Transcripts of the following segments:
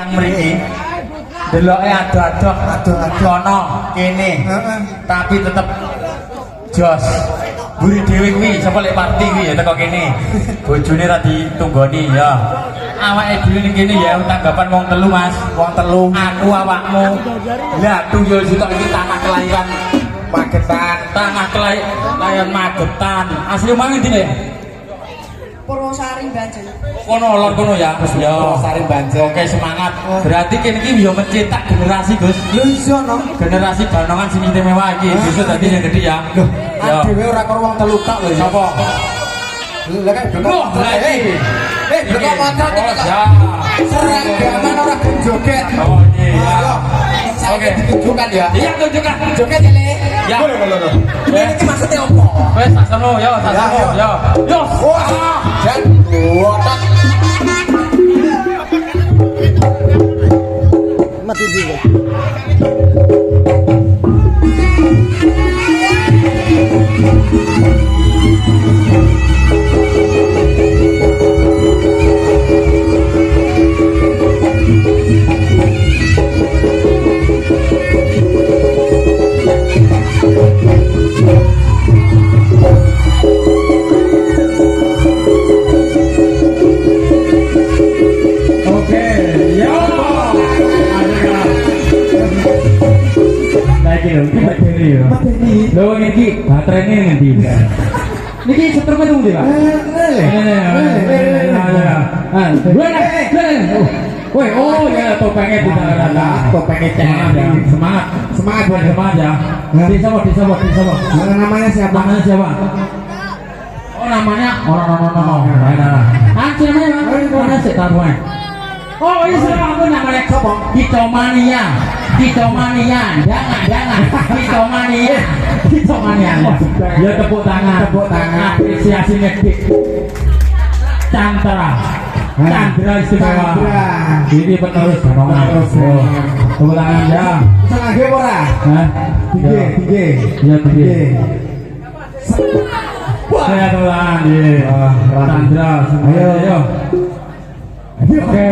yang mriki deloke adoh-adoh kono kene tapi tetep jos buri dhewe kuwi sapa lek party kuwi ya teko kene bojone ra ditunggoni ya awake dhewe ning kene ya tanggapan wong telu Mas wong telu aku awakmu lah tunggul sitok iki tanah kelahiran Magetan tanah kelahiran Magetan asli omah ngendi nek Purwosari Banjen. Kono lor kono ya. Ya, Purwosari Banjen. Oke, semangat. Berarti kene iki yo mencetak generasi, Gus. Lho iso no. Generasi Banongan sing istimewa iki. Besok dadi sing gede ya. Lho, ya. Dhewe ora karo wong telu tok lho. Sapa? Lha kok blok motor kok. Ya. Seragaman ora joget. Oh iya. Oke, ditunjukkan ya. Iya, tunjukkan. Joget ya, Le. Ya. Lho. Ini maksudnya opo? Wes, sasono yo, sasono yo. Yo. Wah, jan otak. Mati juga. Lho iki baterainya ngendi? Niki setrumnya tunggu ndi, Pak? Woi, oh ya topengnya di sana. Topengnya cengeng. Semangat. Semangat buat semangat ya. Disebut. Namanya siapa? Namanya siapa? Oh namanya Anci namanya mana sih taruhan? Oh ini siapa aku namanya siapa? Kitomania. Jangan Kitomania. Ya tepuk tangan. Apresiasi ngedik. Chandra istimewa. Ini penerus Banongan. Tepuk tangan ya. Sengaja ora? Hah? Tinggi. Ya tinggi. Saya tepuk tangan Chandra. Ayo. Oke.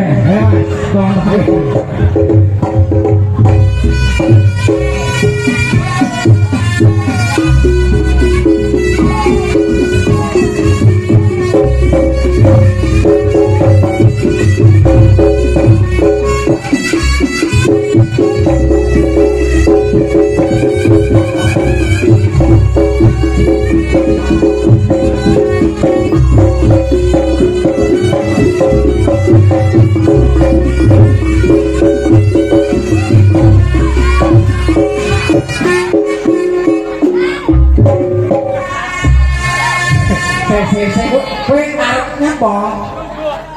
Kowe arep nyapa?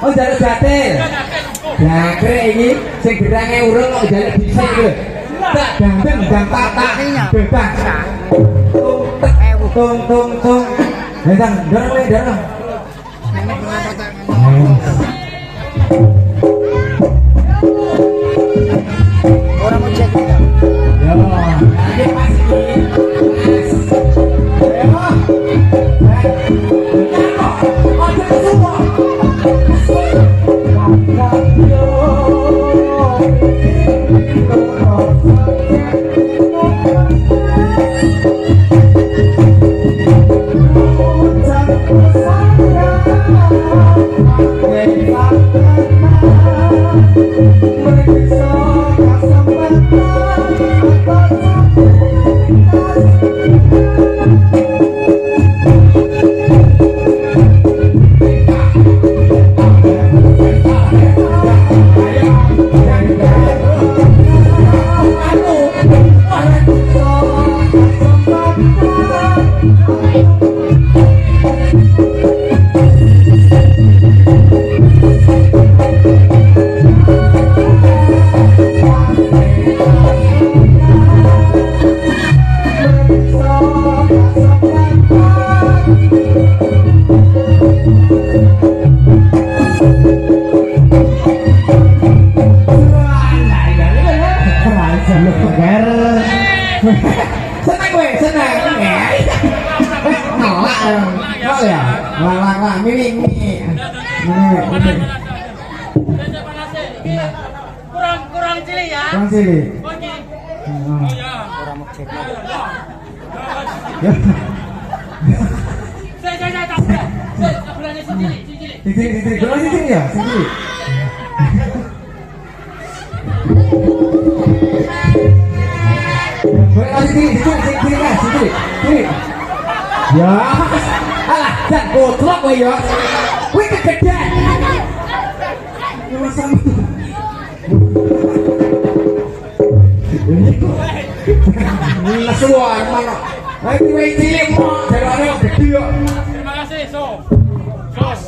Oh jaluk batil. Jangkrik iki sing gerange urung kok jaluk dhisik lho. Tak gandeng dan tatak bebas. Tung. Ndang dorong. Orang mau cek. Ya. Iki pas Orang cilik ya. Orang cilik. Oke. Oh. Orang mau cek. Ya. Saya tak boleh. Saya tak boleh sendiri. Sini. Kalau sini ya, sini. Boleh lagi sini kan, sini. Ya, alah, dan kotrok kowe ya. Kowe kegedean. Sama. Ini keluar mana? Ayo kowe cilik mok, jarane gede yo. Terima kasih, So. Jos.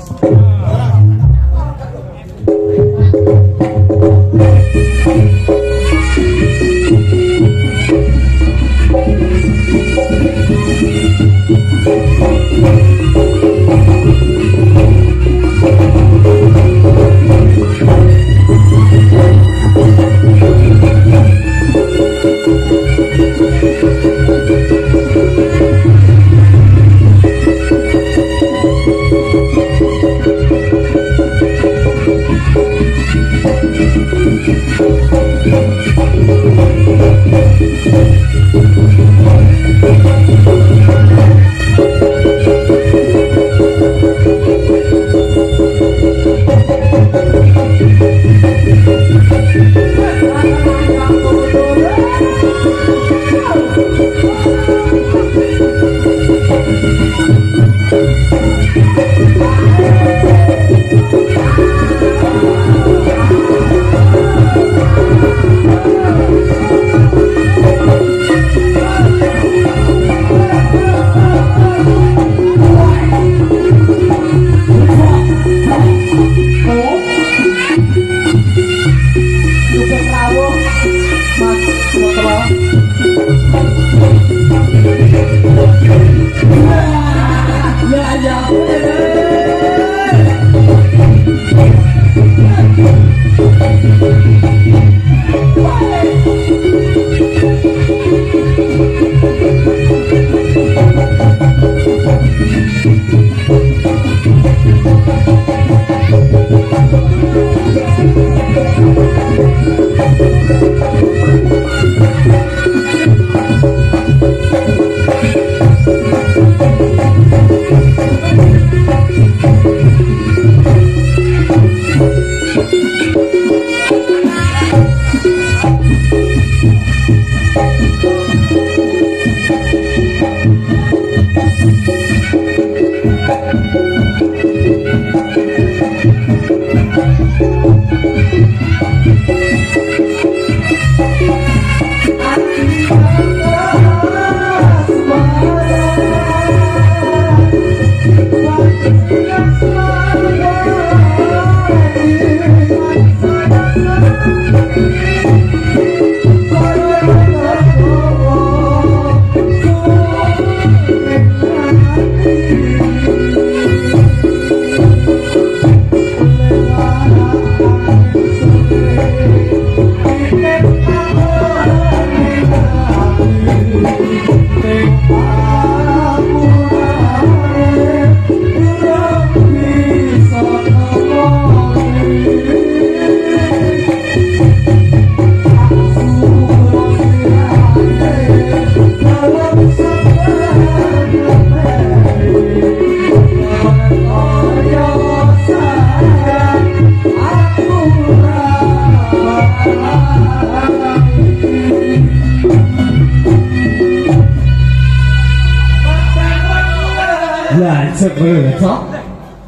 Sok.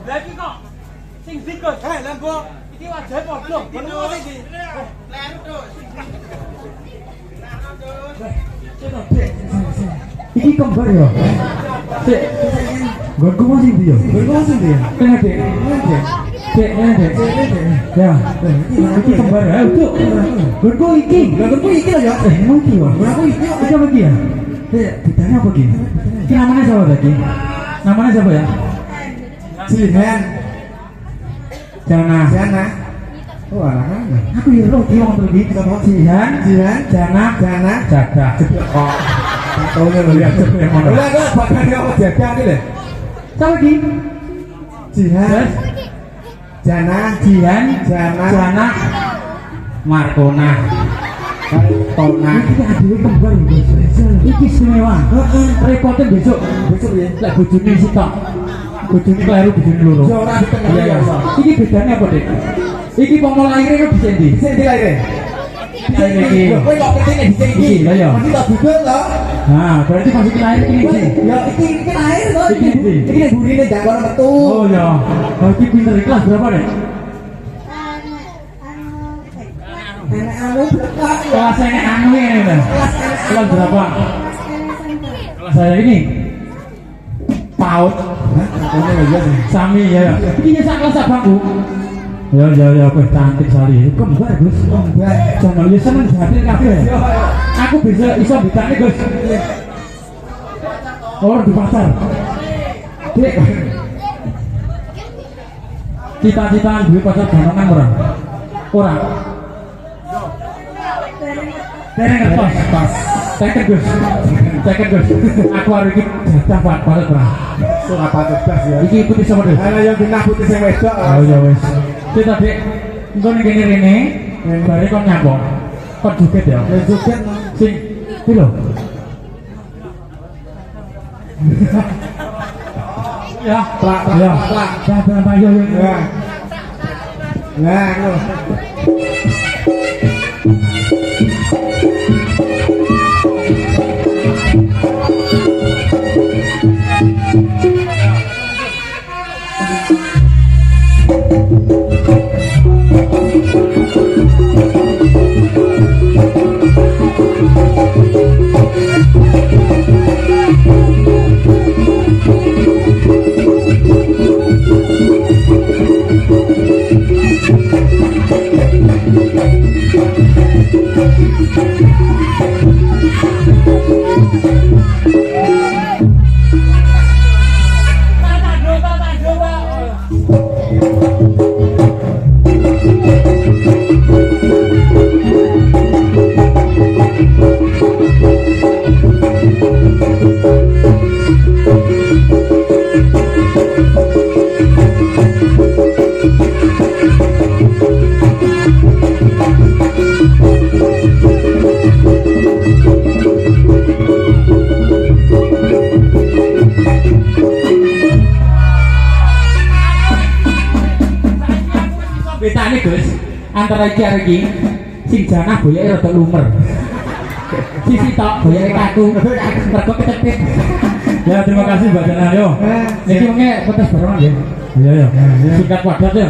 Lagi kok. Sing sikut. Lampu. Iki wajahe padha. Ngono iki. Iki kembar ya. Sik. Gonku masih ndi ya? Gonku masih ndi ya? Kene Dek. Dek. Ya. Iki kembar ya, Cuk. Gonku iki. Lah gonku iki lho ya. Emang iki ya. Gonku iki. Iki apa iki ya? Dek, bedanya apa iki? Iki namanya siapa lagi? Namanya siapa ya? Jihan. Jana. Oh, alah. Aku ya roh iki wong iki. Jihan, Jana, Jaga. Oh. Tahunya lho ya. Ulah kok bakal yo Jaga iki lho. Siapa iki? Jihan. Jana. Markona Tona iki adewe kembar iki istimewa repotnya besok ya lek bojone sitok bojone kelahiran bojone loro ya ora ditengah ya iki bedane apa Dik iki pomo lahirnya bisa ndi lahirnya iki kowe kok ketene dhisik iki lha ya mesti tak duduk lho nah berarti masih lahir iki ya iki lahir to iki burine ndak kono metu oh ya iki pinter kelas berapa Dik kelas ini anu ini kelas berapa kelas saya ini PAUD sami ya ini sak kelas abangku ya cantik sekali kembar Gus jangan ya seneng hati kabeh aku bisa iso bitane Gus orang di pasar Dik cita-cita duwe pacar ganongan orang dereng ngertos teken Gus aku hari ini jatah Pak Patut Bang suka patut bas ya iki putih sama Gus ana yang genah putih sing wedok oh ya wis kita Dik engko ning kene rene bare kon nyambok kon joget ya joget sing piro ya plak ya ayo nah betane Gus antara iki sing janah boyoke rada lumer sisi tok boyoke kaku mergo kecepit ya terima kasih Mbak Jana yo niki mengke petes bareng nggih iya singkat padat ya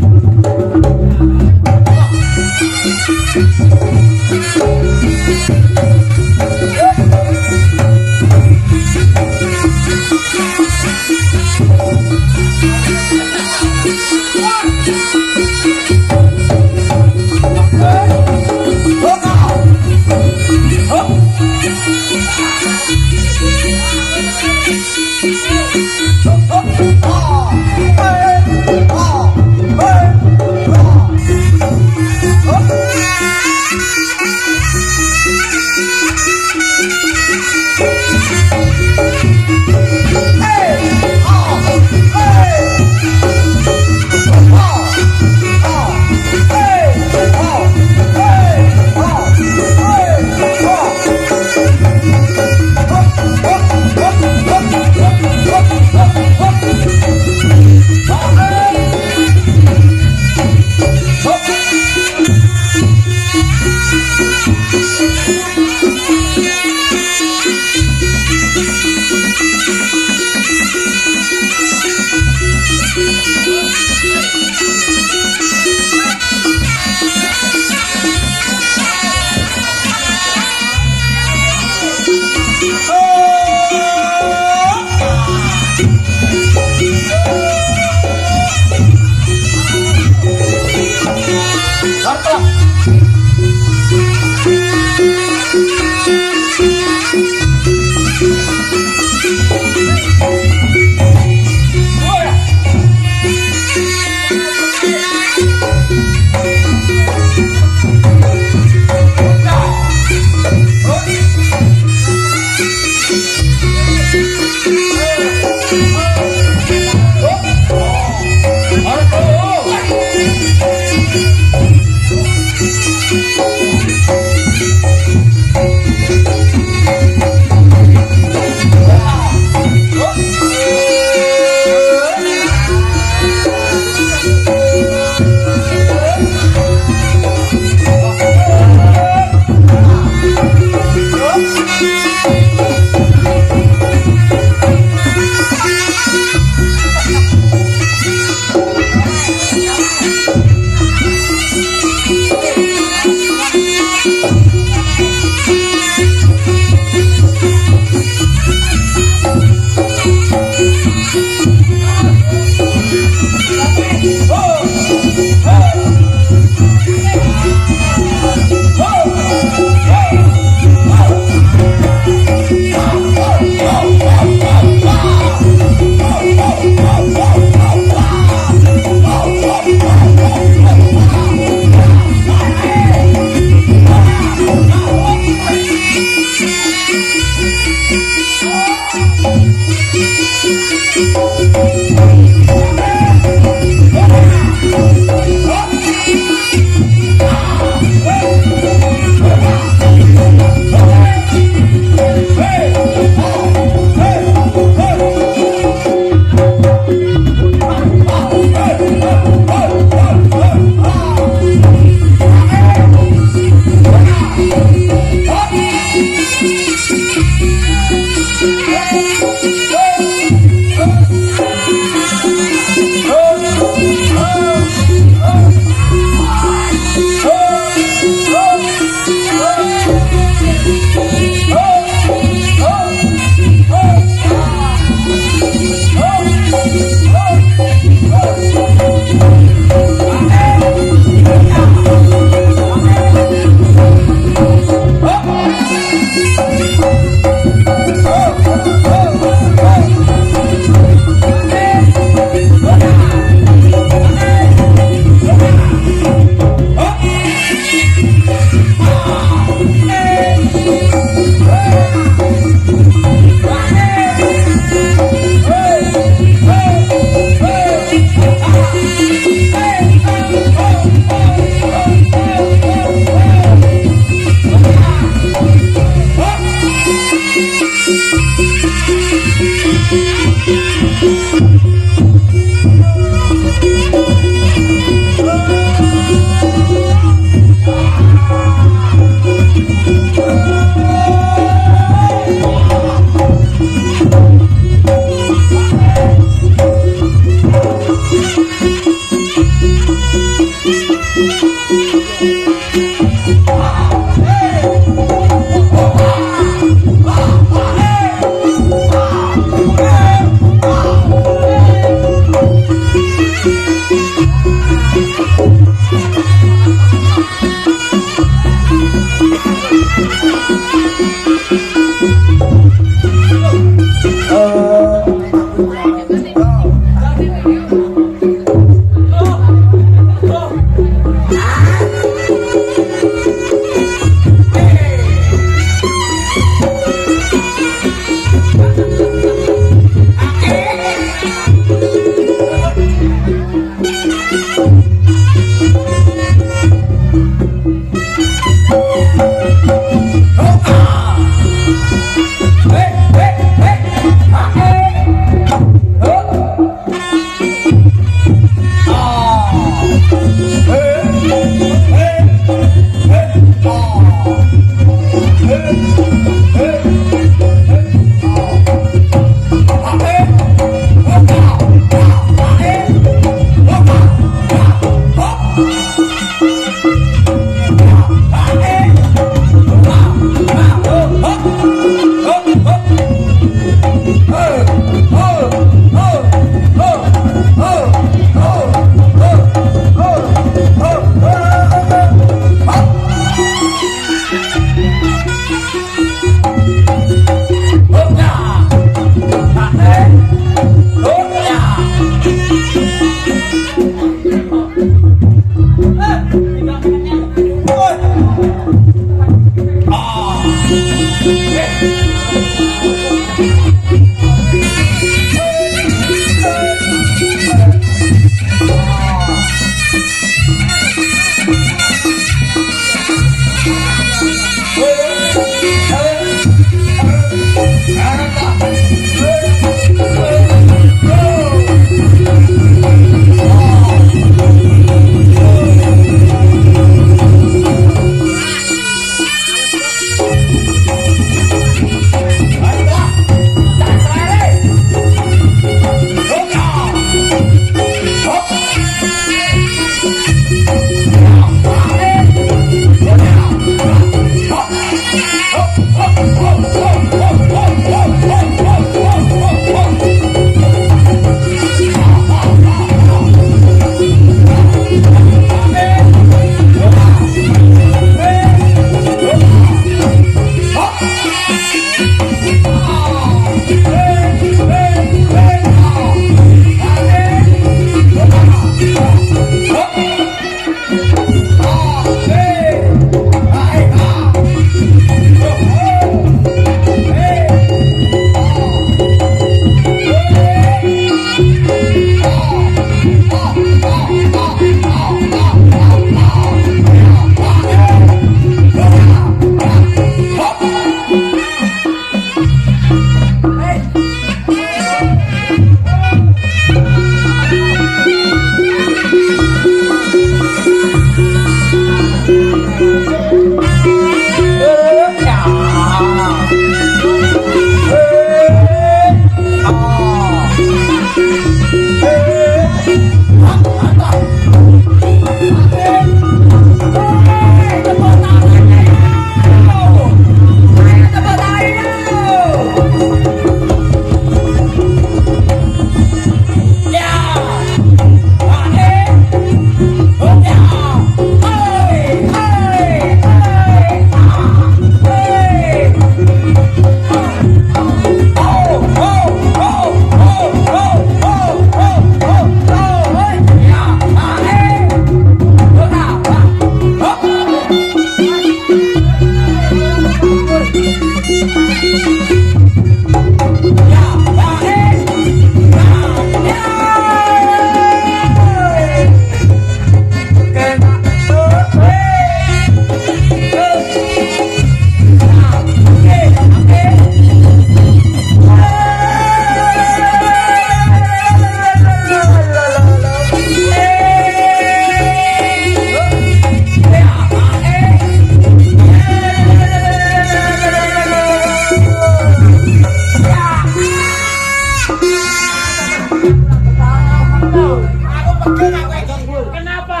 Kenapa?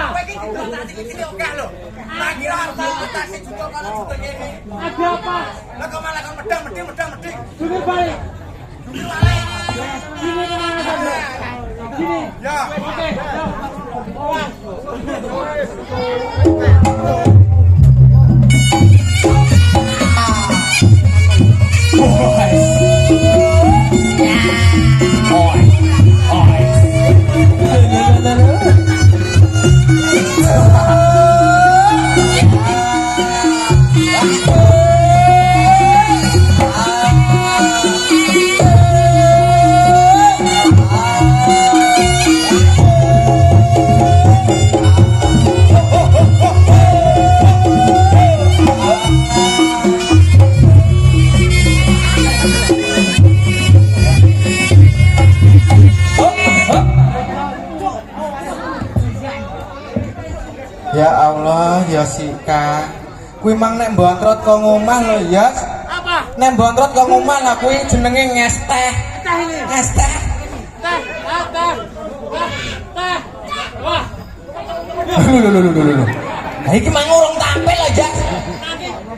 Ada apa? Jungkir balik. Sini kemana saja? Sini. Ya. Oke. Ya Allah, Yosika. Kuwi mang nek mbontrot kok ngomah lho, Yos. Apa? Nek mbontrot kok ngomah lah kuwi jenenge ngesteh. Teh ini. Ngesteh. Teh. Teh. Wah. Lho. Lah iki mang urung tampil lho, Jas.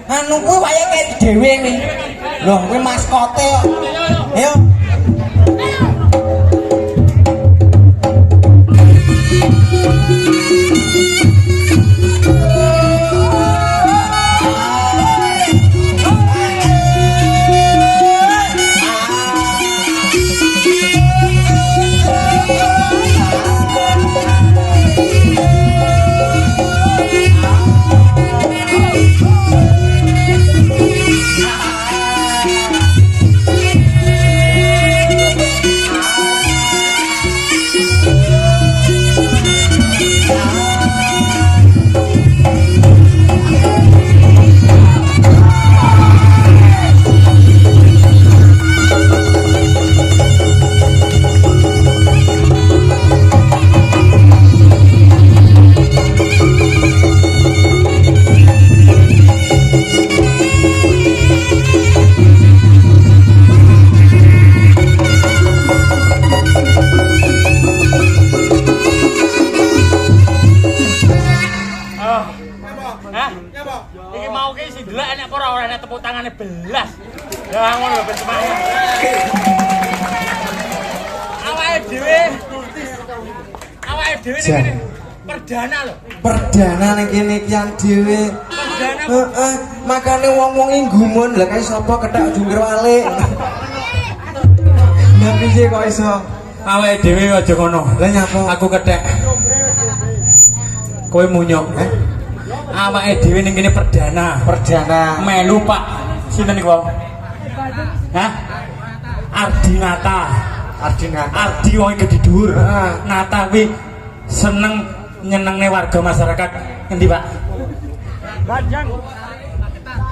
Anu kuwi wayahe dhewe iki. Lho, kuwi maskote kok. Ayo. Iki mau ki sing delok enek apa ora enek tepuk tangane belas. Ya ngono lho ben semangat. Awake dhewe ning kene perdana lho. Perdana ning kene kian dhewe. Perdana. Heeh, makane wong-wong iki gumun lha kae sapa kethak jungkir walik. Lah piye kok iso? Awake dhewe aja ngono. Lah nyapa? Aku kethek. Kowe munyok, awake dhewe ning kene perdana. Perdana. Melu Pak. Sinten niku? Hah? Ardinata. Ardi wong gedhe dhuwur. Nata kuwi seneng nyenengne warga masyarakat endi, Pak? Banjang.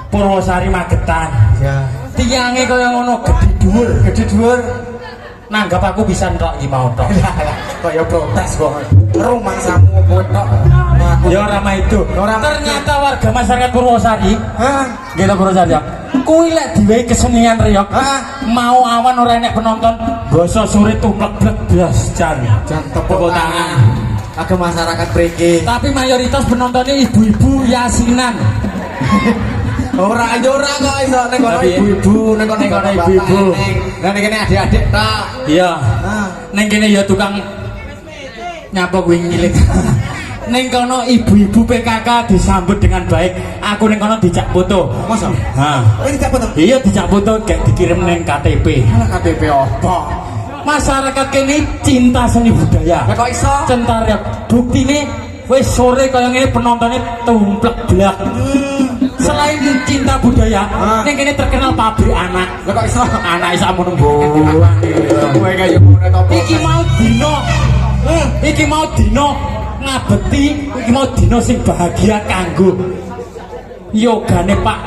Purwosari Magetan. Ya. Tiyange kaya ngono gedhe dhuwur. Nanggap aku bisa entok iki mau tok. Kaya protes kok. Rumah samu kowe tok. Ya ora mah itu. Ternyata warga masyarakat Purwosari, nggih to Purwosari. Kuwi lek diwehi kesenian reyok, mau awan ora enek penonton, basa sore tumplek-blek blas jan tepuk tangan. Agak masyarakat mriki. Tapi mayoritas penontonnya ibu-ibu yasinan. Ora kok iso nek kono ibu-ibu, nek kono ibu-ibu. Lah nek kene adik-adik ta. Iya. Ning kene ya tukang nyapa kuwi ngilik. Ning kono ibu-ibu PKK disambut dengan baik. Aku ning kono dijak foto. Masa? Ha. Kowe dijak foto? Iya dijak foto gek dikirim ning KTP. Lah KTP apa? Masyarakat kene cinta seni budaya. Lah kok iso? Centarep. Buktine wis sore kaya ngene penontonnya tumplek blak. Selain cinta budaya, ning kene terkenal pabrik anak. Lah kok iso? Anake sakmono mbuang. Kowe kaya ngono to. Iki mau dino ngabekti, iki mau dino sing bahagia kanggo yogane Pak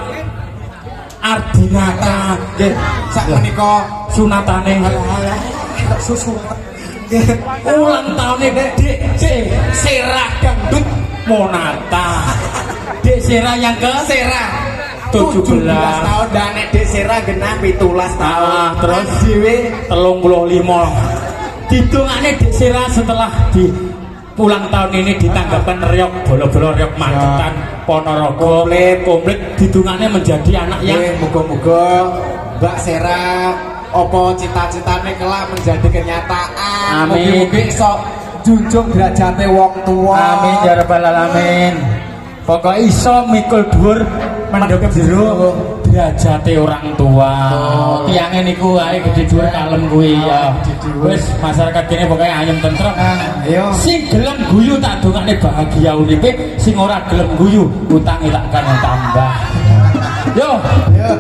Ardinata. Nggih, Sak menika sunatane susu. ulang tahunnya Dek Sera Dangdut Monata. Dek Sera yang ke Sera. 17 tahun dan nek Dek Sera genah 17 tahun. Terus dhewe 35 didongane Dek Sera setelah di pulang tahun ini ditanggapkan reok bolo-bolo reok Magetan Ponorogo komplit didongane menjadi anak yang muga-muga Mbak Sera opo cita-citane kelak menjadi kenyataan. Amin. Mugi-mugi iso junjung derajate wong tua. amin ya rabbal alamin. Pokoknya iso mikul dhuwur mendhep jero derajate orang tua. Tiange niku ae gede dhuwur kalem kuwi ya. Wis masyarakat kene pokoke ayem tentrem. Ayo. Sing gelem guyu tak dongane bahagia uripe, sing ora gelem guyu utange tak kan tambah. Yo. Yo.